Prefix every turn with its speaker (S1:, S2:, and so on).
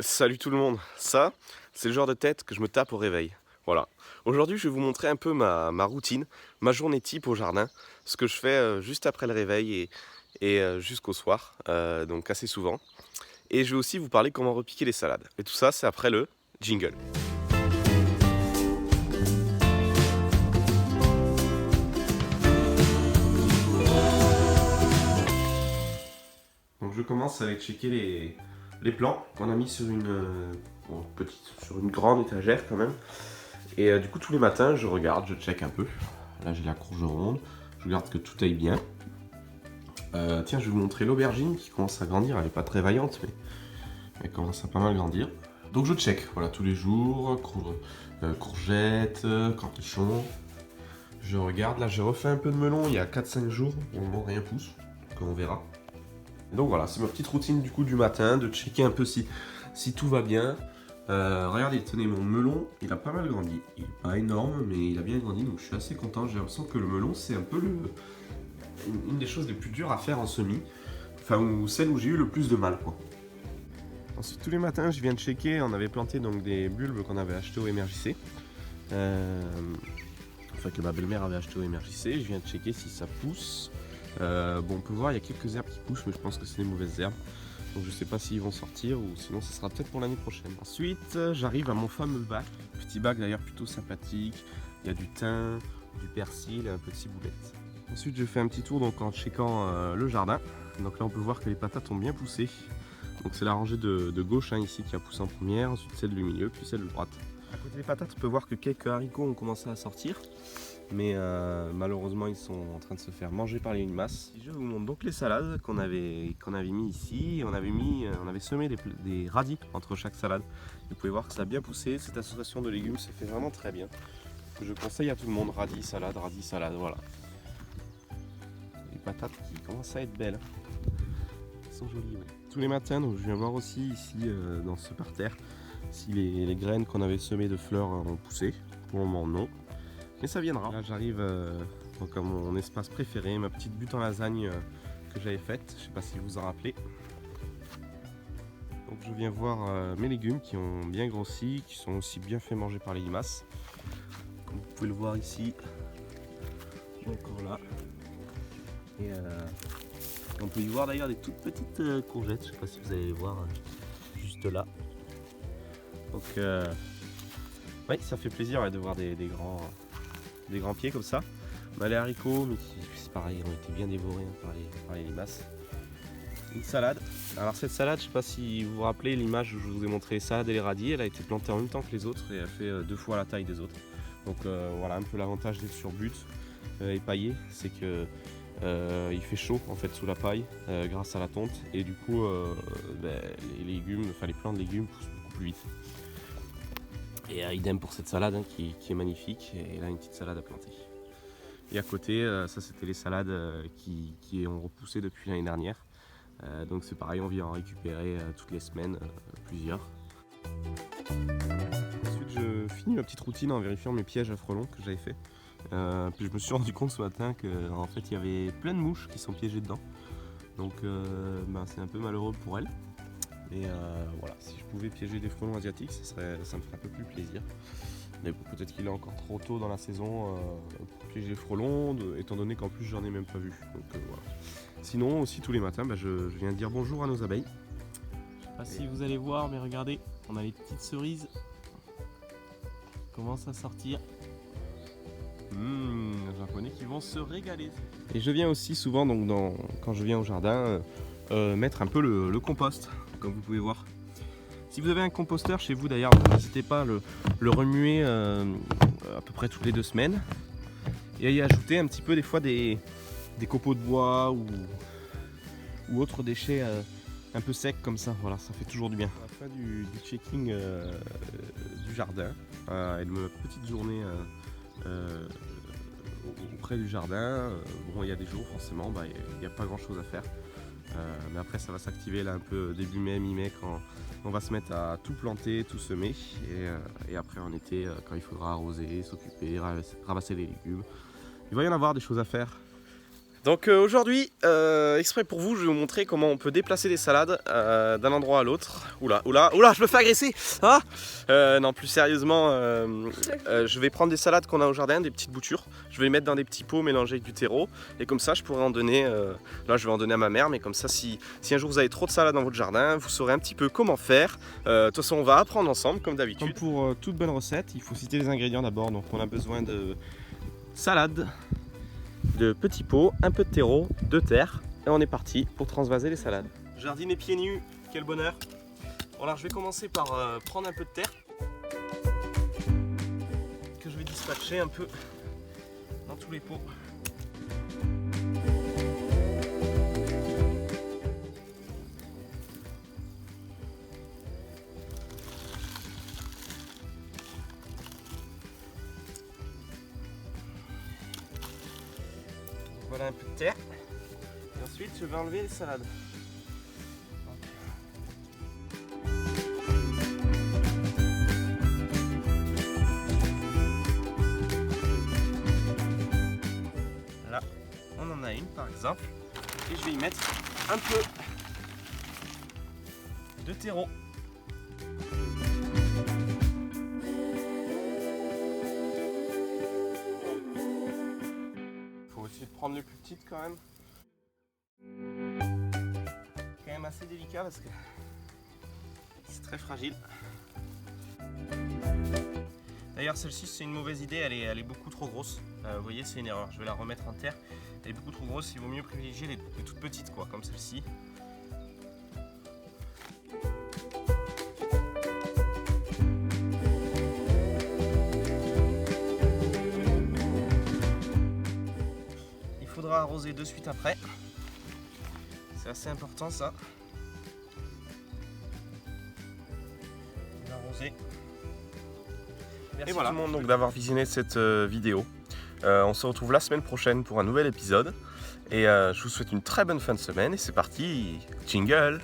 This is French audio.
S1: Salut tout le monde, ça c'est le genre de tête que je me tape au réveil. Voilà. Aujourd'hui je vais vous montrer un peu ma routine, ma journée type au jardin, ce que je fais juste après le réveil et jusqu'au soir, donc assez souvent. Et je vais aussi vous parler comment repiquer les salades. Et tout ça c'est après le jingle. Donc je commence avec checker les plants qu'on a mis sur sur une grande étagère quand même. Et du coup tous les matins je regarde, je check un peu. Là j'ai la courge ronde, je regarde que tout aille bien. Tiens, je vais vous montrer l'aubergine qui commence à grandir. Elle n'est pas très vaillante, mais elle commence à pas mal grandir. Donc je check, voilà, tous les jours, courgettes, cornichons. Je regarde, là j'ai refait un peu de melon il y a 4-5 jours. Pour le moment rien pousse, donc on verra. Et donc voilà, c'est ma petite routine du coup du matin, de checker un peu si tout va bien. Regardez, tenez, mon melon, il a pas mal grandi. Il est pas énorme, mais il a bien grandi, donc je suis assez content. J'ai l'impression que le melon, c'est un peu une des choses les plus dures à faire en semis. Enfin, ou celle où j'ai eu le plus de mal, quoi. Ensuite, tous les matins, je viens de checker. On avait planté donc des bulbes qu'on avait achetés au MRJC. Enfin, que ma belle-mère avait acheté au MRJC. Je viens de checker si ça pousse. Bon, on peut voir, il y a quelques herbes qui poussent, mais je pense que c'est des mauvaises herbes. Donc je sais pas s'ils vont sortir ou sinon ce sera peut-être pour l'année prochaine. Ensuite, j'arrive à mon fameux bac. Petit bac d'ailleurs plutôt sympathique. Il y a du thym, du persil et un peu de ciboulette. Ensuite, je fais un petit tour donc, en checkant le jardin. Donc là, on peut voir que les patates ont bien poussé. Donc c'est la rangée de gauche ici qui a poussé en première, ensuite celle du milieu, puis celle de droite. À côté des patates, on peut voir que quelques haricots ont commencé à sortir. Mais malheureusement ils sont en train de se faire manger par les limaces. Je vous montre donc les salades qu'on avait mis ici. On avait semé des radis entre chaque salade. Vous pouvez voir que ça a bien poussé. Cette association de légumes se fait vraiment très bien. Je conseille à tout le monde, radis, salade, voilà. Les patates qui commencent à être belles. Elles sont jolies, ouais. Tous les matins, donc je viens voir aussi ici dans ce parterre si les graines qu'on avait semées de fleurs ont poussé. Pour le moment non. Mais ça viendra. Là j'arrive donc à mon espace préféré, ma petite butte en lasagne que j'avais faite. Je sais pas si vous vous en rappelez. Donc je viens voir mes légumes qui ont bien grossi, qui sont aussi bien fait manger par les limaces. Comme vous pouvez le voir ici, encore là. Et on peut y voir d'ailleurs des toutes petites courgettes. Je sais pas si vous allez les voir juste là. Donc oui, ça fait plaisir de voir des grands pieds comme ça. On a les haricots, mais c'est pareil, ils ont été bien dévorés par les limaces. Une salade. Alors cette salade, je ne sais pas si vous vous rappelez l'image où je vous ai montré les salades et les radis, elle a été plantée en même temps que les autres et elle fait 2 fois la taille des autres. Donc voilà un peu l'avantage d'être sur butte et paillé, c'est que il fait chaud en fait sous la paille grâce à la tonte et du coup les légumes, enfin les plants de légumes poussent beaucoup plus vite. Et idem pour cette salade qui est magnifique, et là une petite salade à planter. Et à côté, ça c'était les salades qui ont repoussé depuis l'année dernière. Donc c'est pareil, on vient en récupérer toutes les semaines, plusieurs. Ensuite je finis ma petite routine en vérifiant mes pièges à frelons que j'avais fait. Puis je me suis rendu compte ce matin qu'en fait il y avait plein de mouches qui sont piégées dedans. Donc c'est un peu malheureux pour elles. Et voilà, si je pouvais piéger des frelons asiatiques, ça me ferait un peu plus plaisir. Mais bon, peut-être qu'il est encore trop tôt dans la saison pour piéger les frelons, étant donné qu'en plus j'en ai même pas vu. Donc voilà. Sinon aussi tous les matins, je viens dire bonjour à nos abeilles. Je sais pas si vous allez voir, mais regardez, on a les petites cerises qui commencent à sortir. Les japonais qui vont se régaler. Et je viens aussi souvent, donc quand je viens au jardin, mettre un peu le compost, comme vous pouvez voir. Si vous avez un composteur chez vous d'ailleurs, n'hésitez pas à le remuer à peu près toutes les 2 semaines et à y ajouter un petit peu des fois des copeaux de bois ou autres déchets un peu secs comme ça. Voilà, ça fait toujours du bien. À la fin du checking du jardin et de ma petite journée auprès du jardin, bon il y a des jours forcément, il n'y a pas grand chose à faire. Mais après ça va s'activer là un peu début mai, mi-mai quand on va se mettre à tout planter, tout semer et après en été quand il faudra arroser, s'occuper, ramasser les légumes. Il va y en avoir des choses à faire Donc aujourd'hui, exprès pour vous, je vais vous montrer comment on peut déplacer des salades d'un endroit à l'autre. Oula, je me fais agresser. Ah non, plus sérieusement, je vais prendre des salades qu'on a au jardin, des petites boutures. Je vais les mettre dans des petits pots mélangés avec du terreau. Et comme ça, je pourrais en donner, là je vais en donner à ma mère, mais comme ça, si un jour vous avez trop de salades dans votre jardin, vous saurez un petit peu comment faire. De toute façon, on va apprendre ensemble, comme d'habitude. Comme pour toute bonne recette, il faut citer les ingrédients d'abord. Donc on a besoin de salade, de petits pots, un peu de terreau, de terre, et on est parti pour transvaser les salades. Jardiner pieds nus, quel bonheur! Bon, alors je vais commencer par prendre un peu de terre que je vais dispatcher un peu dans tous les pots. Voilà un peu de terre. Et ensuite, je vais enlever les salades. Là, on en a une par exemple. Et je vais y mettre un peu de terreau. Essayer de prendre les plus petites quand même. Quand même assez délicat parce que c'est très fragile. D'ailleurs celle-ci c'est une mauvaise idée, elle est beaucoup trop grosse. Vous voyez c'est une erreur, je vais la remettre en terre. Elle est beaucoup trop grosse, il vaut mieux privilégier les toutes petites quoi, comme celle-ci. Il faudra arroser de suite après. C'est assez important ça. Arroser. Merci tout le monde donc d'avoir visionné cette vidéo. On se retrouve la semaine prochaine pour un nouvel épisode. Et je vous souhaite une très bonne fin de semaine. Et c'est parti, jingle!